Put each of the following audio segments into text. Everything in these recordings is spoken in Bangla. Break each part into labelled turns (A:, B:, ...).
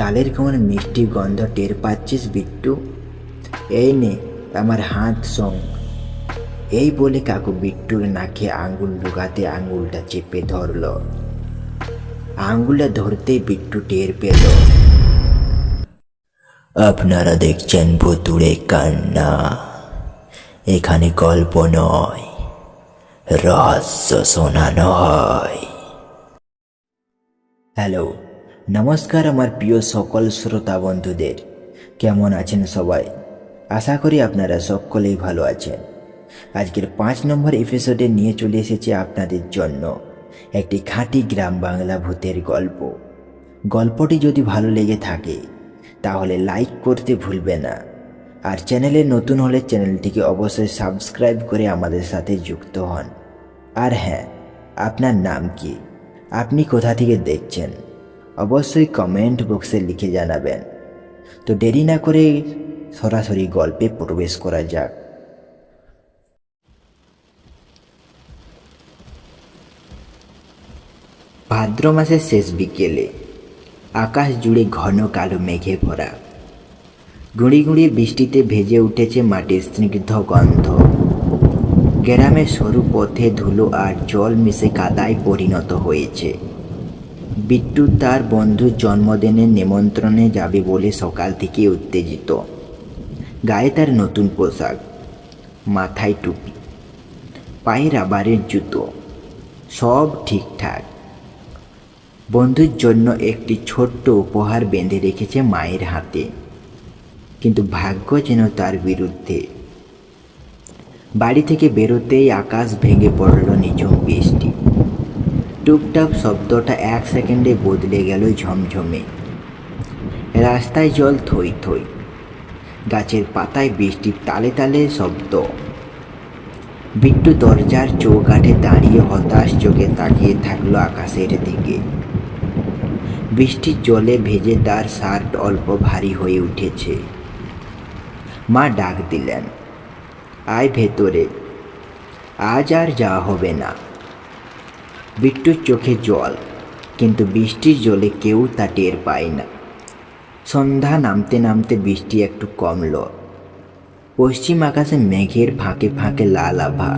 A: তালের কেমন মিষ্টি গন্ধ টের পাচ্ছিস বিট্টু? এই নে আমার হাত সং। এই বলে কাকু বিট্টুর নাকে আঙ্গুল ঢোকাতে আঙ্গুলটা চেপে ধরল। আঙ্গুলটা ধরতেই বিট্টু টের পেল। আপনারা দেখছেন ভুতুড়ে কান্না। এখানে গল্প নয়, রহস্য শোনানো হয়। হ্যালো, নমস্কার আমার প্রিয় সকল শ্রোতা বন্ধুদের। কেমন আছেন সবাই? আশা করি আপনারা সকলেই ভালো আছেন। আজকের 5 নম্বর এপিসোডে নিয়ে চলে এসেছি আপনাদের জন্য একটি খাঁটি গ্রাম বাংলা ভূতের গল্প। গল্পটি যদি ভালো লেগে থাকে তাহলে লাইক করতে ভুলবে না, আর চ্যানেলে নতুন হলে চ্যানেলটিকে অবশ্যই সাবস্ক্রাইব করে আমাদের সাথে যুক্ত হন। আর হ্যাঁ, আপনার নাম কি, আপনি কোথা থেকে দেখছেন, অবশ্যই কমেন্ট বক্সে লিখে জানাবেন। তো দেরি না করে সরাসরি গল্পে প্রবেশ করা যাক। ভাদ্র মাসের শেষ বিকেলে আকাশ জুড়ে ঘন কালো মেঘে ভরা। গুঁড়ি গুঁড়ি বৃষ্টিতে ভেজে উঠেছে মাটির স্নিগ্ধ গন্ধ। গ্রামের সরু পথে ধুলো আর জল মিশে কাদায় পরিণত হয়েছে। বিট্টু তার বন্ধুর জন্মদিনের নিমন্ত্রণে যাবে বলে সকাল থেকে উত্তেজিত। গায়ে তার নতুন পোশাক, মাথায় টুপি, পায়ে রাবারের জুতো, সব ঠিকঠাক। বন্ধুর জন্য একটি ছোট্ট উপহার বেঁধে রেখেছে মায়ের হাতে, কিন্তু ভাগ্য যেন তার বিরুদ্ধে। বাড়ি থেকে বেরোতেই আকাশ ভেঙে পড়ল নিঝুম বৃষ্টি। টুপটাপ শব্দটা 1 সেকেন্ডে বদলে গেল ঝমঝমে। রাস্তায় জল থই থই, গাছের পাতায় বৃষ্টির তালে তালে শব্দ। বিট্টু দরজার চৌকাঠে দাঁড়িয়ে হতাশ চোখে তাকিয়ে থাকলো আকাশের দিকে। বৃষ্টির জলে ভেজে তার শার্ট অল্প ভারী হয়ে উঠেছে। মা ডাক দিলেন, আয় ভেতরে, আজ আর যাওয়া হবে না। বিট্টুর চোখে জল, কিন্তু বৃষ্টির জলে কেউ তা টের পায় না। সন্ধ্যা নামতে নামতে বৃষ্টি একটু কমল। পশ্চিম আকাশে মেঘের ফাঁকে ফাঁকে লাল আভা,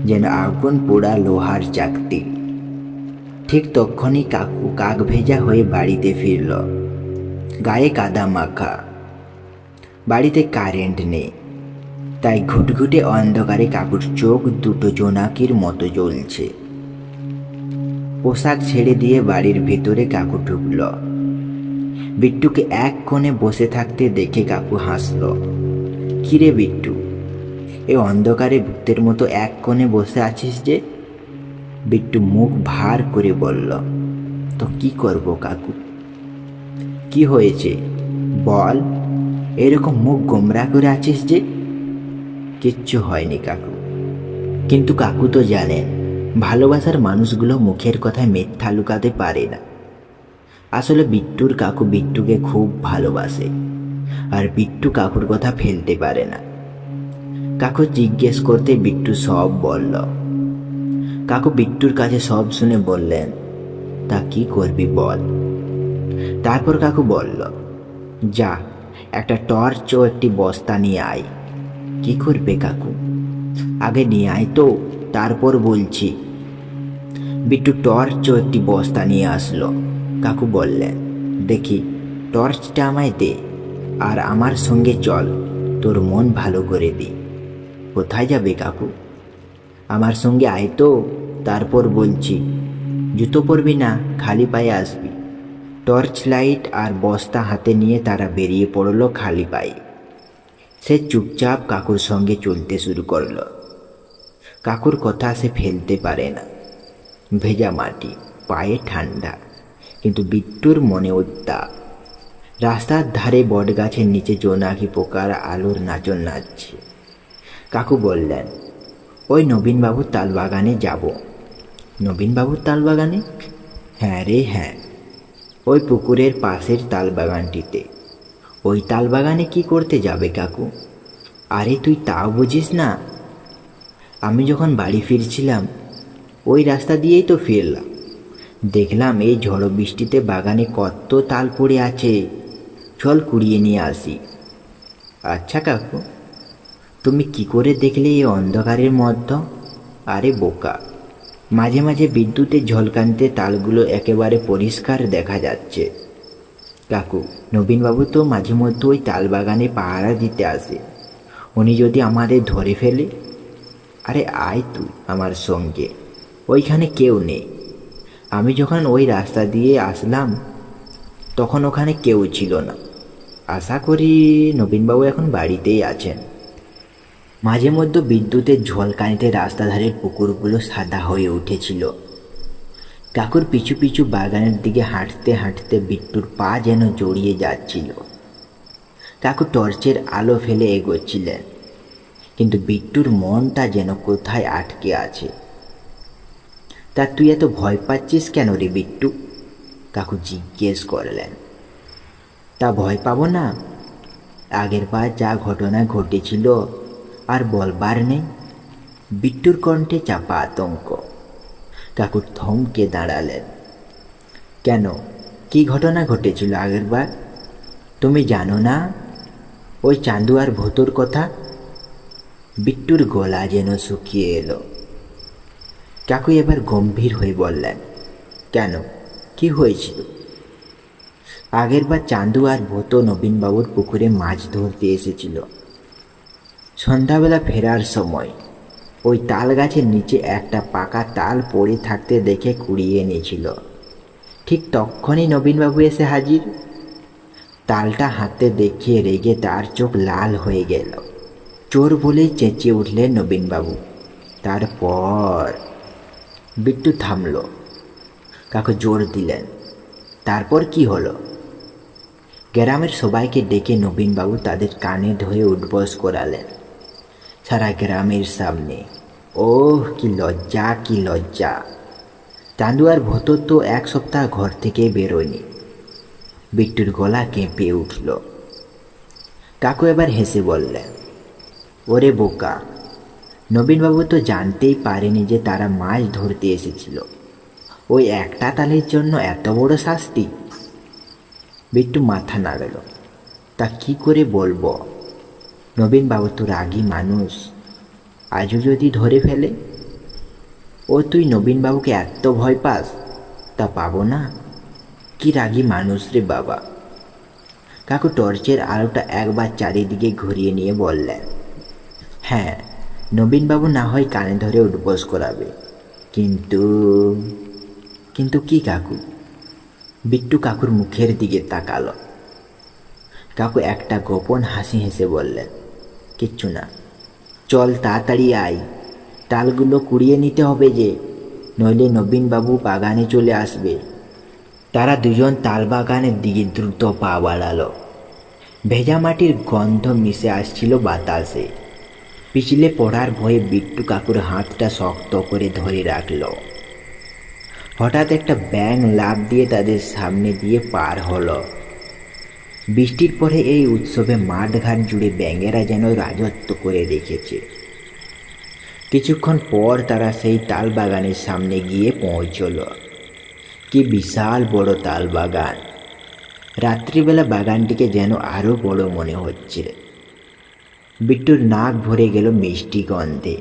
A: যেন আগুন পোড়া লোহার চাকতি। ঠিক তখনই কাকু কাক ভেজা হয়ে বাড়িতে ফিরল, গায়ে কাদা মাখা। বাড়িতে কারেন্ট নেই, তাই ঘুটঘুটে অন্ধকারে কাকুর চোখ দুটো জোনাকির মতো জ্বলছে। পোশাক ছেড়ে দিয়ে বাড়ির ভেতরে কাকু ঢুকল। বিট্টুকে এক কোণে বসে থাকতে দেখে কাকু হাসল। কিরে বিট্টু, এই অন্ধকারে ভূতের মতো এক কোণে বসে আছিস যে? বিট্টু মুখ ভার করে বলল, তো কি করব কাকু? কি হয়েছে বল, এরকম মুখ গোমরা করে আছিস যে? কিচ্ছু হয়নি কাকু। কিন্তু কাকু তো জানেন, ভালোবাসার মানুষগুলো মুখের কথায় মিথ্যা লুকাতে পারে না। আসলে বিট্টুর কাকু বিট্টুকে খুব ভালোবাসে, আর বিট্টু কাকুর কথা ফেলতে পারে না। কাকু জিজ্ঞেস করতে বিট্টু সব বলল। কাকু বিট্টুর কাছে সব শুনে বললেন, তা কি করবি বল? তারপর কাকু বলল, যা একটা টর্চ ও একটি বস্তা নিয়ে আয়। কি করবে কাকু? আগে নিয়ে আয় তো, তারপর বলছি। বিট্টু টর্চ ও একটি বস্তা নিয়ে আসলো। কাকু বললেন, দেখি টর্চটা আমায় দে, আর আমার সঙ্গে চল, তোর মন ভালো করে দি। কোথায় যাবে কাকু? আমার সঙ্গে আয় তো, তারপর বলছি। জুতো পরবি না, খালি পায়ে আসবি। টর্চ লাইট আর বস্তা হাতে নিয়ে তারা বেরিয়ে পড়ল খালি পায়ে। সে চুপচাপ কাকুর সঙ্গে চলতে শুরু করল। কাকুর কথা সে ফেলতে পারে না। ভেজা মাটি, পায়ে ঠান্ডা, কিন্তু বিট্টুর মনে উত্তাপ। রাস্তার ধারে বটগাছের নিচে জোনাকি পোকার আলোর নাচন নাচছে। কাকু বললেন, ওই নবীনবাবুর তালবাগানে যাব। নবীনবাবুর তালবাগানে? হ্যাঁ রে হ্যাঁ, ওই পুকুরের পাশের তালবাগানটিতে। ওই তালবাগানে কি করতে যাবে কাকু? আরে তুই তাও বুঝিস না? আমি যখন বাড়ি ফিরছিলাম ওই রাস্তা দিয়েই তো ফিরলাম। দেখলাম এই ঝড় বৃষ্টিতে বাগানে কত তাল পড়ে আছে, চল কুড়িয়ে নিয়ে আসি। আচ্ছা কাকু, তুমি কি করে দেখলে এই অন্ধকারের মধ্যে? আরে বোকা, মাঝে মাঝে বিদ্যুতের ঝলকানিতে তালগুলো একেবারে পরিষ্কার দেখা যাচ্ছে। কাকু, নবীনবাবু তো মাঝে মধ্যে ওই তাল বাগানে পাহারা দিতে আসে, উনি যদি আমাদের ধরে ফেলে? আরে আয় তুই আমার সঙ্গে, ওইখানে কেউ নেই। আমি যখন ওই রাস্তা দিয়ে আসলাম তখন ওখানে কেউ ছিল না। আশা করি নবীনবাবু এখন বাড়িতেই আছেন। মাঝে মধ্যে বিদ্যুতের ঝলকানিতে রাস্তা ধারের পুকুরগুলো সাদা হয়ে উঠেছিল। কাকুর পিছু পিছু বাগানের দিকে হাঁটতে হাঁটতে বিট্টুর পা যেন জড়িয়ে যাচ্ছিল। কাকু টর্চের আলো ফেলে এগোচ্ছিলেন, কিন্তু বিট্টুর মনটা যেন কোথায় আটকে আছে। তা তুই এত ভয় পাচ্ছিস কেন রে বিট্টু? কাকু জিজ্ঞেস করলেন। তা ভয় পাবো না? আগের বার যা ঘটনা ঘটেছিল আর বলবার নেই। বিট্টুর কণ্ঠে চাপা আতঙ্ক। কাকু থমকে দাঁড়ালেন। কেন, কি ঘটনা ঘটেছিল আগের বার? তুমি জানো না ওই চান্দু আর ভূতোর কথা? বিট্টুর গলা যেন শুকিয়ে এলো। কাকু এবার গম্ভীর হয়ে বললেন, কেন, কি হয়েছিল? আগেরবার চান্দু আর ভূতো নবীনবাবুর পুকুরে মাছ ধরতে এসেছিল। সন্ধ্যাবেলা ফেরার সময় ওই তাল গাছের নিচে একটা পাকা তাল পড়ে থাকতে দেখে কুড়িয়ে এনেছিল। ঠিক তখনই নবীনবাবু এসে হাজির। তালটা হাতে দেখিয়ে রেগে তার চোখ লাল হয়ে গেল। চোর বলেই চেঁচিয়ে উঠলেন নবীনবাবু। তারপর বিট্টু থামল। কাকু জোর দিলেন, তারপর কি হলো? গ্রামের সবাইকে ডেকে নবীনবাবু তাদের কানে ধরে উঠবস করালেন সারা গ্রামের সামনে। ওহ, কি লজ্জা, কি লজ্জা! চান্দু আর ভূতো তো এক সপ্তাহ ঘর থেকে বেরোয়নি। বিট্টুর গলা কেঁপে উঠল। কাকু এবার হেসে বললেন, ওরে বোকা, নবীনবাবু তো জানতেই পারেনি যে তারা মাছ ধরতে এসেছিল। ওই একটা তালের জন্য এত বড় শাস্তি? বিট্টু মাথা নাড়ল। তা কি করে বলবো? নবীনবাবু তো রাগী মানুষ, আজও যদি ধরে ফেলে। ও তুই নবীনবাবুকে এত ভয় পাস? তা পাবো না? কি রাগী মানুষ রে বাবা! কাকু টর্চের আলোটা একবার চারিদিকে ঘুরিয়ে নিয়ে বললেন, হ্যাঁ, নবীনবাবু না হয় কানে ধরে উঠবোস করাবে, কিন্তু কিন্তু কি কাকু? বিট্টু কাকুর মুখের দিকে তাকালো। কাকু একটা গোপন হাসি হেসে বললেন, কিচ্ছু না, চল তাড়াতাড়ি আয়, তালগুলো কুড়িয়ে নিতে হবে যে, নইলে নবীনবাবু বাগানে চলে আসবে। তারা দুজন তাল বাগানের দিকে দ্রুত পা বাড়ালো। ভেজা মাটির গন্ধ মিশে আসছিল বাতাসে। পিছলে পড়ার ভয়ে বিট্টু কাকুর হাতটা শক্ত করে ধরে রাখল। হঠাৎ একটা ব্যাঙ লাফ দিয়ে তাদের সামনে দিয়ে পার হলো। বৃষ্টির পরে এই উৎসবে মাঠঘাট জুড়ে ব্যাঙেরা যেন রাজত্ব করে রেখেছে। কিছুক্ষণ পর তারা সেই তাল বাগানের সামনে গিয়ে পৌঁছল। কি বিশাল বড় তাল বাগান! রাত্রিবেলা বাগানটিকে যেন আরো বড় মনে হচ্ছে। বিট্টুর নাক ভরে গেল মিষ্টি গন্ধে।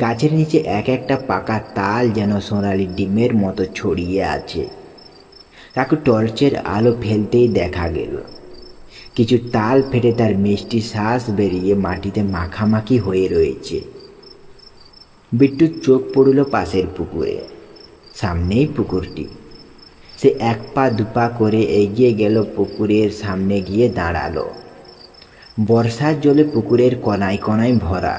A: গাছের নিচে এক একটা পাকা তাল যেন সোনালি ডিমের মতো ছড়িয়ে আছে। কাকু টর্চের আলো ফেলতেই দেখা গেল কিছু তাল ফেটে তার মিষ্টি শ্বাস বেরিয়ে মাটিতে মাখামাখি হয়ে রয়েছে। বিট্টুর চোখ পড়ল পাশের পুকুরে। সামনেই পুকুরটি। সে এক পা দুপা করে এগিয়ে গেল, পুকুরের সামনে গিয়ে দাঁড়ালো। বর্ষার জলে পুকুরের কণায় কণায় ভরা।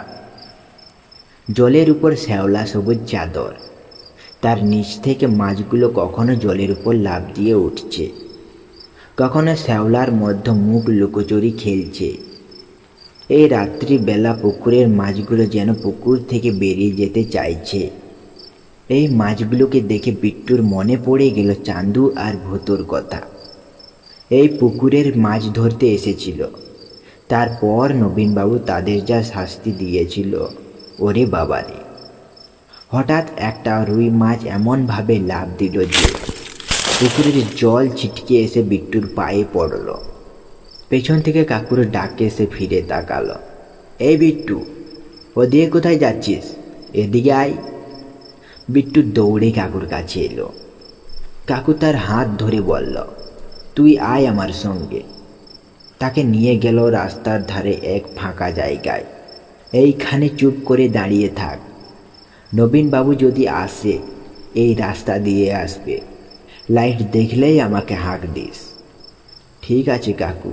A: জলের উপর শ্যাওলা সবুজ চাদর। তার নিচ থেকে মাছগুলো কখনো জলের উপর লাফ দিয়ে উঠছে, কখনো শ্যাওলার মধ্যে মুখ লুকোচুরি খেলছে। এই রাত্রিবেলা পুকুরের মাছগুলো যেন পুকুর থেকে বেরিয়ে যেতে চাইছে। এই মাছগুলোকে দেখে বিট্টুর মনে পড়ে গেল চান্দু আর ভূতোর কথা। এই পুকুরের মাছ ধরতে এসেছিল, তারপর নবীনবাবু তাদের যা শাস্তি দিয়েছিল, ওরে বাবারে! হঠাৎ একটা রুই মাছ এমনভাবে লাফ দিল যে পুকুরের জল ছিটকে এসে বিট্টুর পায়ে পড়ল। পেছন থেকে কাকুর ডাকে এসে ফিরে তাকালো। এই বিট্টু, ওদিকে কোথায় যাচ্ছিস? এদিকে আয়। বিট্টু দৌড়ে কাকুর কাছে এলো। কাকু তার হাত ধরে বলল, তুই আয় আমার সঙ্গে। তাকে নিয়ে গেল রাস্তার ধারে এক ফাঁকা জায়গায়। এইখানে চুপ করে দাঁড়িয়ে থাক। নবীনবাবু যদি আসে এই রাস্তা দিয়ে আসবে, লাইট দেখলেই আমাকে হাঁক দিস। ঠিক আছে কাকু।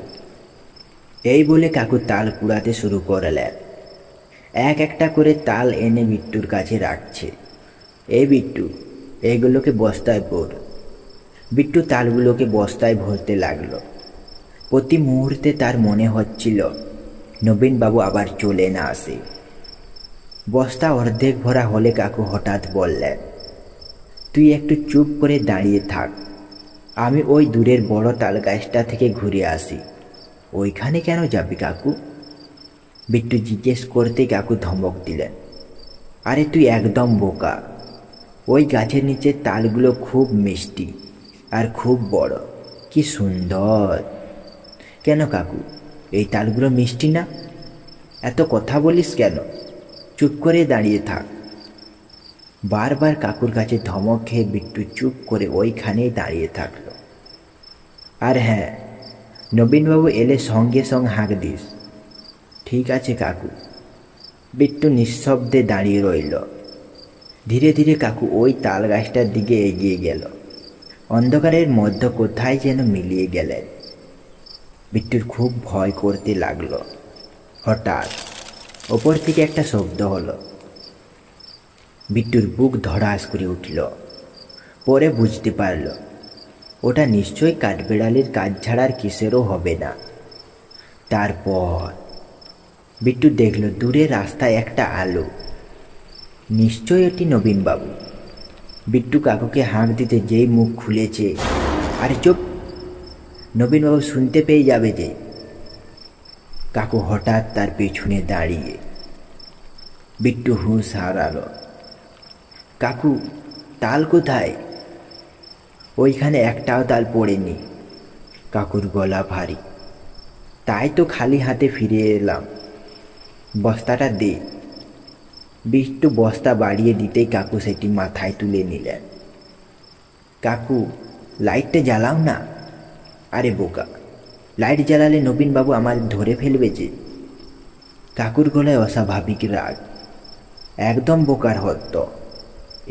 A: এই বলে কাকু তাল কুড়াতে শুরু করলেন। এক একটা করে তাল এনে বিট্টুর কাছে রাখছে। এই বিট্টু, এগুলোকে বস্তায় ভর। বিট্টু তালগুলোকে বস্তায় ভরতে লাগলো। প্রতি মুহূর্তে তার মনে হচ্ছিল নবীনবাবু আবার চলে না আসে। বস্তা অর্ধেক ভরা হলে কাকু হঠাৎ বললেন, তুই একটু চুপ করে দাঁড়িয়ে থাক, আমি ওই দূরের বড় তাল গাছটা থেকে ঘুরে আসি। ওইখানে কেন যাবি কাকু? বিট্টু জিজ্ঞেস করতে কাকু ধমক দিলেন, আরে তুই একদম বোকা। ওই গাছের নিচে তালগুলো খুব মিষ্টি আর খুব বড়, কি সুন্দর। কেন কাকু, এই তালগুলো মিষ্টি না? এত কথা বলিস কেন? চুপ করে দাঁড়িয়ে থাক। বারবার কাকুর কাছে ধমক খেয়ে বিট্টু চুপ করে ওইখানেই দাঁড়িয়ে থাকলো। আর হ্যাঁ, নবীনবাবু এলে সঙ্গে সঙ্গে হাঁক দিস। ঠিক আছে কাকু। বিট্টু নিঃশব্দে দাঁড়িয়ে রইল। ধীরে ধীরে কাকু ওই তাল গাছটার দিকে এগিয়ে গেল। অন্ধকারের মধ্যে কোথায় যেন মিলিয়ে গেলেন। বিট্টুর খুব ভয় করতে লাগলো। হঠাৎ ওপর থেকে একটা শব্দ হলো। বিট্টুর বুক ধড়াস করে উঠল। পরে বুঝতে পারল ওটা নিশ্চয়ই কাঠবেড়ালির কাজ ছাড়ার কিসেরও হবে না। তারপর বিট্টু দেখল দূরে রাস্তায় একটা আলো। নিশ্চয়ই এটি নবীনবাবু। বিট্টু কাকুকে হাঁক দিতে যেই মুখ খুলেছে, আরে চুপ, নবীনবাবু শুনতে পেয়ে যাবে যে। কাকু হঠাৎ তার পেছনে দাঁড়িয়ে। বিট্টু হুঁশ হারালো। কাকু, তাল কোথায়? ওইখানে একটাও তাল পড়েনি। কাকুর গলা ভারী। তাই তো খালি হাতে ফিরে এলাম। বস্তাটা দে। বিট্টু বস্তা বাড়িয়ে দিতেই কাকু সেটি মাথায় তুলে নিলেন। কাকু, লাইটটা জ্বালাও না। আরে বোকা, লাইট জ্বালালে নবীনবাবু আমার ধরে ফেলবে যে। কাকুর গলায় অস্বাভাবিক রাগ। একদম বোকার হত্য।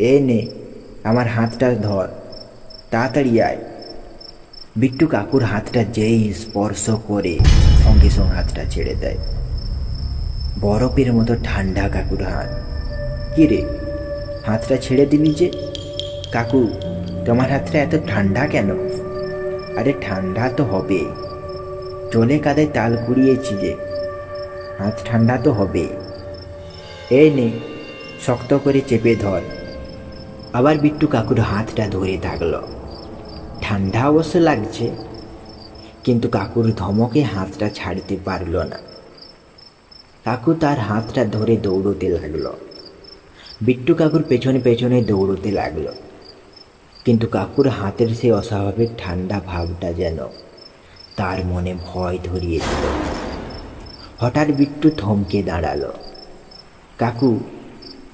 A: এ নে, আমার হাতটা ধর, তাড়াতাড়ি আয়। বিট্টু কাকুর হাতটা যেই স্পর্শ করে সঙ্গে সঙ্গে হাতটা ছেড়ে দেয়। বরফের মতো ঠান্ডা কাকুর হাত। কি রে, হাতটা ছেড়ে দিলি যে? কাকু, তোমার হাতটা এত ঠান্ডা কেন? আরে ঠান্ডা তো হবে, চলে কাদায় তাল কুড়িয়েছি যে, হাত ঠান্ডা তো হবে। এই নে, শক্ত করে চেপে ধর। আবার বিট্টু কাকুর হাতটা ধরে থাকলো। ঠান্ডা অবশ্য লাগছে, কিন্তু কাকুর ধমকে হাতটা ছাড়তে পারল না। কাকু তার হাতটা ধরে দৌড়তে লাগলো। বিট্টু কাকুর পেছনে পেছনে দৌড়তে লাগলো, কিন্তু কাকুর হাতের সেই অস্বাভাবিক ঠান্ডা ভাবটা যেন তার মনে ভয় ধরিয়ে দিল। হঠাৎ বিট্টু থমকে দাঁড়ালো। কাকু,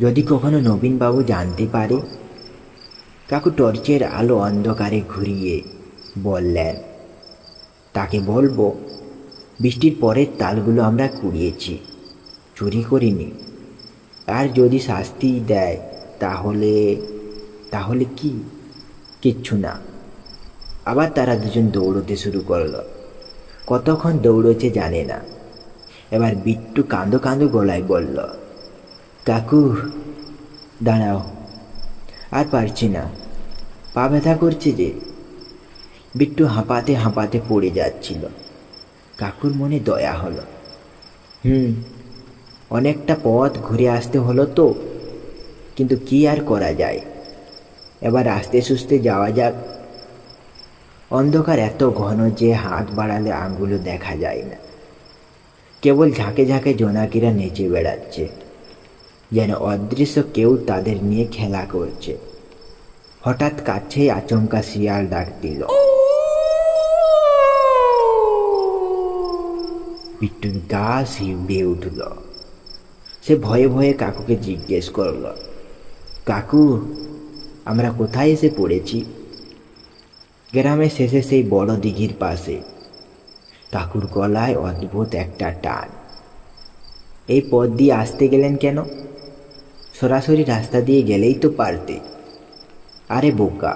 A: যদি কখনো নবীনবাবু জানতে পারে? কাকু টর্চের আলো অন্ধকারে ঘুরিয়ে বললেন, তাকে বলবো বৃষ্টির পরের তালগুলো আমরা কুড়িয়েছি, চুরি করিনি। আর যদি শাস্তি দেয় তাহলে? তাহলে কি? কিচ্ছু না। আবার তারা দুজন দৌড়তে শুরু করলো। কতক্ষণ দৌড়েছে জানে না। এবার বিট্টু কাঁদো কাঁদো গলায় বলল, কাকু দাঁড়াও, আর পারছি না, পা ব্যথা করছে যে। বিট্টু হাঁপাতে হাঁপাতে পড়ে যাচ্ছিল। কাকুর মনে দয়া হলো। অনেকটা পথ ঘুরে আসতে হলো তো, কিন্তু কি আর করা যায়, এবার আস্তে সুস্তে যাওয়া যাক। অন্ধকার এত ঘন যে হাত বাড়ালে আঙ্গুলও দেখা যায় না, কেবল ঝাঁকে ঝাঁকে জোনাকিরা নেচে বেড়াচ্ছে। যেন অদৃশ্য কেউ তাদের নিয়ে খেলা করছে। হঠাৎ কাছেই আচমকা শিয়াল ডাক দিল। বিট্টুর গা শিউরে উঠল। সে ভয়ে ভয়ে কাকুকে জিজ্ঞেস করল, কাকু, আমরা কোথায় এসে পড়েছি? গ্রামের শেষে সেই বড় দিঘির পাশে। কাকুর গলায় অদ্ভুত একটা টান। এই পথ দিয়ে আসতে গেলেন কেন? সরাসরি রাস্তা দিয়ে গেলেই তো পারতে। আরে বোকা,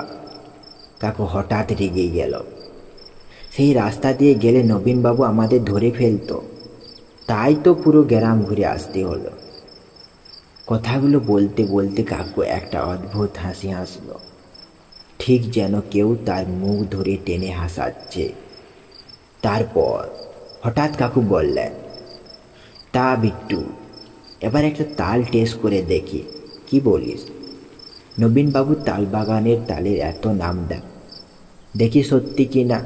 A: কাকু হঠাৎ রেগে গেল। সেই রাস্তা দিয়ে গেলে নবীনবাবু আমাদের ধরে ফেলতো, তাই তো পুরো গ্রাম ঘুরে আসতে হলো। কথাগুলো বলতে বলতে কাকু একটা অদ্ভুত হাসি হাসল, ঠিক যেন কেউ তার মুখ ধরে টেনে হাসাচ্ছে। তারপর হঠাৎ কাকু বললেন, তা বিট্টু, এবার একটা তাল টেস্ট করে দেখি, কি বলিস? নবীনবাবু তাল বাগানের তালের এত নাম দেন, দেখি সত্যি কি না।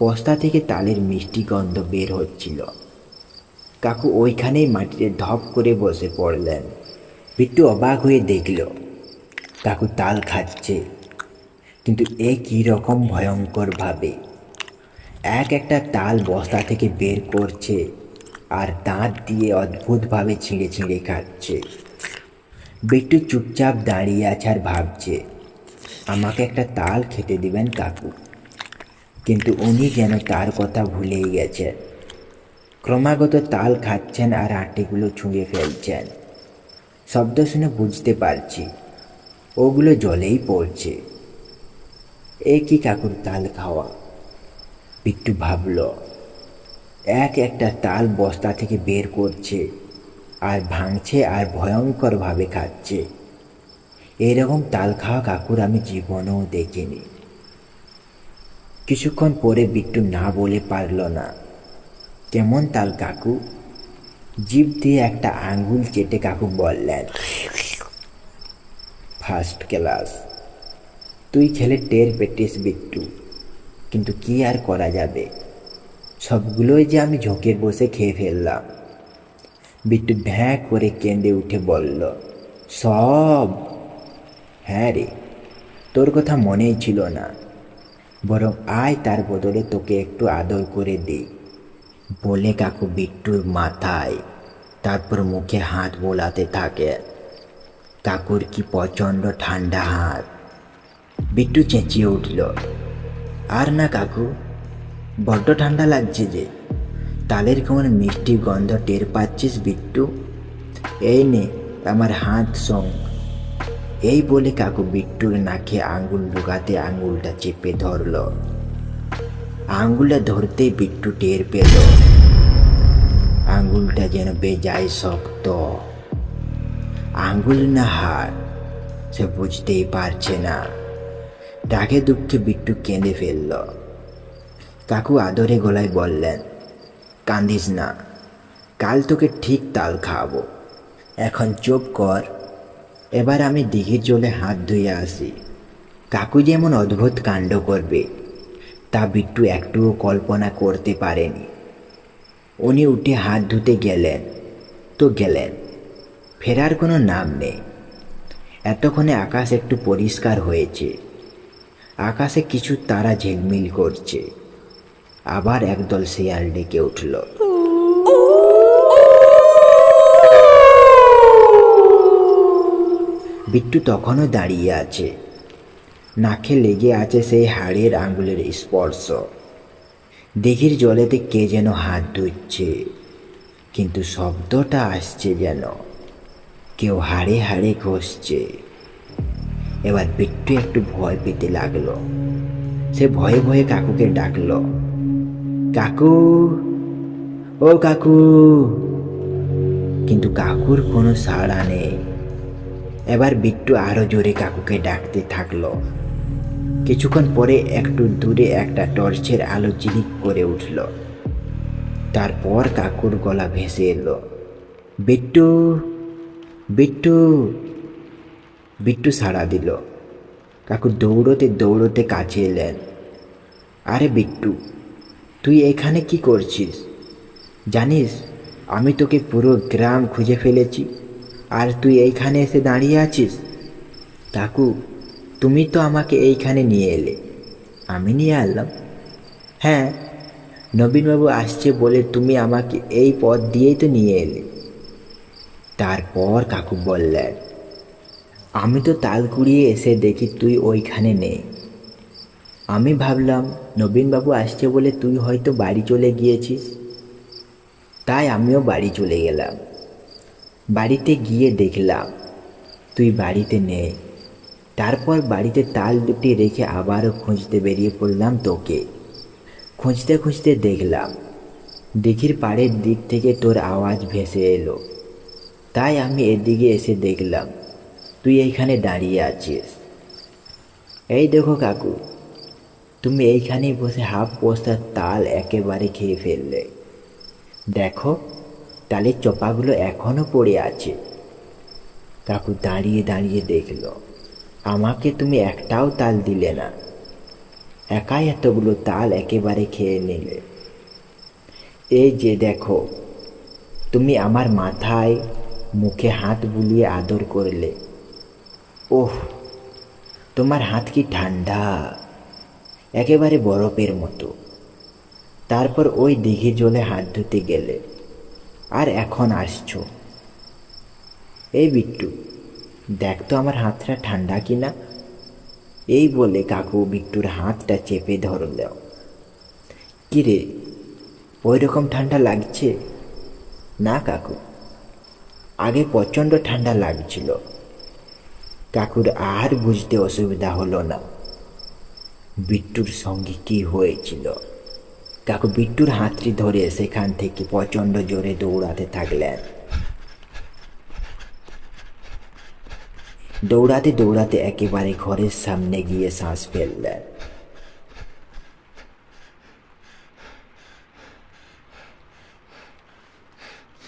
A: বস্তা থেকে তালের মিষ্টি গন্ধ বের হচ্ছিল। কাকু ওইখানেই মাটিতে ধপ করে বসে পড়লেন। বিট্টু অবাক হয়ে দেখল কাকু তাল খাচ্ছে, কিন্তু এ কী রকম ভয়ঙ্কর ভাবে। একটা তাল বস্তা থেকে বের করছে আর দাঁত দিয়ে অদ্ভুতভাবে ছিঁড়ে ছিঁড়ে খাচ্ছে। বিট্টু চুপচাপ দাঁড়িয়ে আছে আর ভাবছে, আমাকে একটা তাল খেতে দিবেন কাকু। কিন্তু উনি যেন তার কথা ভুলেই গেছেন। ক্রমাগত তাল খাচ্ছেন আর আটিগুলো ছুঁড়ে ফেলছেন। শব্দ শুনে বুঝতে পারছি ওগুলো জলেই পড়ছে। এ কি কাকুর তাল খাওয়া? বিট্টু ভাবল, একটা তাল বস্তা থেকে বের করছে আর ভাঙছে আর ভয়ঙ্করভাবে খাচ্ছে। এরকম তাল খাওয়া কাকুর আমি জীবনেও দেখিনি। কিছুক্ষণ পরে বিট্টু না বলে পারল না, কেমন তাল কাকু? জিভ দিয়ে একটা আঙ্গুল চেটে কাকু বললেন, ফার্স্ট ক্লাস। তুই খেলে টের পেটিস বিট্টু, কিন্তু কি আর করা যাবে, সবগুলোই যে আমি ঝোঁকের বসে খেয়ে ফেললাম। বিট্টু ভ্যাঁ করে কেঁদে উঠে বলল, সব? হ্যাঁ রে, তোর কথা মনেই ছিল না। বরং আয়, তার বদলে তোকে একটু আদর করে দিই। বলে কাকু বিট্টুর মাথায়, তারপর মুখে হাত বোলাতে থাকে। কাকুর কি প্রচণ্ড ঠান্ডা হাত। বিট্টু চেঁচিয়ে উঠল, আর না কাকু, বড্ড ঠান্ডা লাগছে যে। তালের কেমন মিষ্টি গন্ধ টের পাচ্ছিস বিট্টু? এই নে আমার হাত সং। এই বলে কাকু বিট্টুর নাকে আঙ্গুল ঢোকাতে আঙ্গুলটা চেপে ধরল। আঙ্গুলটা ধরতেই বিট্টু টের পেল আঙ্গুলটা যেন বেজায় শক্ত। আঙ্গুল না হাড়, সে বুঝতেই পারছে না। রাগে দুঃখে বিট্টু কেঁদে ফেলল। কাকু আদরে গলায় বললেন, কাঁদিস না, কাল তোকে ঠিক তাল খাওয়াবো। এখন চুপ কর, এবার আমি দিঘির জলে হাত ধুয়ে আসি। কাকু যেমন অদ্ভুত কাণ্ড করবে তা বিট্টু একটুও কল্পনা করতে পারেনি। উনি উঠে হাত ধুতে গেলেন তো গেলেন, ফেরার কোনো নাম নেই। এতক্ষণে আকাশ একটু পরিষ্কার হয়েছে, আকাশে কিছু তারা ঝিলমিল করছে। আবার একদল শেয়াল ডেকে উঠল। বিট্টু তখনও দাঁড়িয়ে আছে, নাকে লেগে আছে সেই হাড়ের আঙ্গুলের স্পর্শ। দিঘির জলেতে কে যেন হাত ধুচ্ছে, কিন্তু শব্দটা আসছে যেন কেউ হাড়ে হাড়ে ঘষছে। এবার বিট্টু একটু ভয় পেতে লাগলো। সে ভয়ে ভয়ে কাকুকে ডাকলো, কাকু, ও কাকু। কিন্তু কাকুর কোনো সাড়া নেই। এবার বিট্টু আরো জোরে কাকুকে ডাকতে থাকলো। কিছুক্ষণ পরে একটু দূরে একটা টর্চের আলো ঝিলিক করে উঠল। তারপর কাকুর গলা ভেসে এলো, বিট্টু, বিট্টু। বিট্টু সাড়া দিল। কাকু দৌড়তে দৌড়তে কাছে এলেন। আরে বিট্টু, তুই এখানে কি করছিস? জানিস আমি তোকে পুরো গ্রাম খুঁজে ফেলেছি, আর তুই এইখানে এসে দাঁড়িয়ে আছিস? কাকু, তুমি তো আমাকে এইখানে নিয়ে এলে, আমি নিয়ে আনলাম। হ্যাঁ, নবীনবাবু আসছে বলে তুমি আমাকে এই পথ দিয়েই তো নিয়ে এলে। তারপর কাকু বললেন, আমি তো তাল কুড়িয়ে এসে দেখি তুই ওইখানে নেই। আমি ভাবলাম নবীনবাবু আসছে বলে তুই হয়তো বাড়ি চলে গিয়েছিস, তাই আমিও বাড়ি চলে গেলাম। বাড়িতে গিয়ে দেখলাম তুই বাড়িতে নেই। তারপর বাড়িতে তাল দুটি রেখে আবারও খুঁজতে বেরিয়ে পড়লাম তোকে। খুঁজতে খুঁজতে দেখলাম দিঘির পাড়ের দিক থেকে তোর আওয়াজ ভেসে এলো, তাই আমি এদিকে এসে দেখলাম তুই এইখানে দাঁড়িয়ে আছিস। এই দেখো কাকু, তুমি এইখানেই বসে হাফ বস্তার তাল একেবারে খেয়ে ফেললে। দেখো, তালের চোপাগুলো এখনো পড়ে আছে। কাকু দাঁড়িয়ে দাঁড়িয়ে দেখলো আমাকে তুমি একটাও তাল দিলে না, একাই এতগুলো তাল একেবারে খেয়ে নিলে। এই যে দেখো, তুমি আমার মাথায় মুখে হাত বুলিয়ে আদর করলে। ওহ, তোমার হাত কি ঠান্ডা, একেবারে বরফের মতো। তারপর ওই দিঘির জলে হাত ধুতে গেলে, আর এখন আসছো। এই বিট্টু, দেখ তো আমার হাতটা ঠান্ডা কিনা। এই বলে কাকু বিট্টুর হাতটা চেপে ধরল। কিরে, ওই রকম ঠান্ডা লাগছে? না কাকু, আগে প্রচণ্ড ঠান্ডা লাগছিল। কাকুর আর বুঝতে অসুবিধা হলো না বিট্টুর সঙ্গে কি হয়েছিল। কাকু বিট্টুর হাতটি ধরে সেখান থেকে প্রচণ্ড জোরে দৌড়াতে থাকলেন। দৌড়াতে দৌড়াতে একেবারে ঘরের সামনে গিয়ে শ্বাস ফেললেন।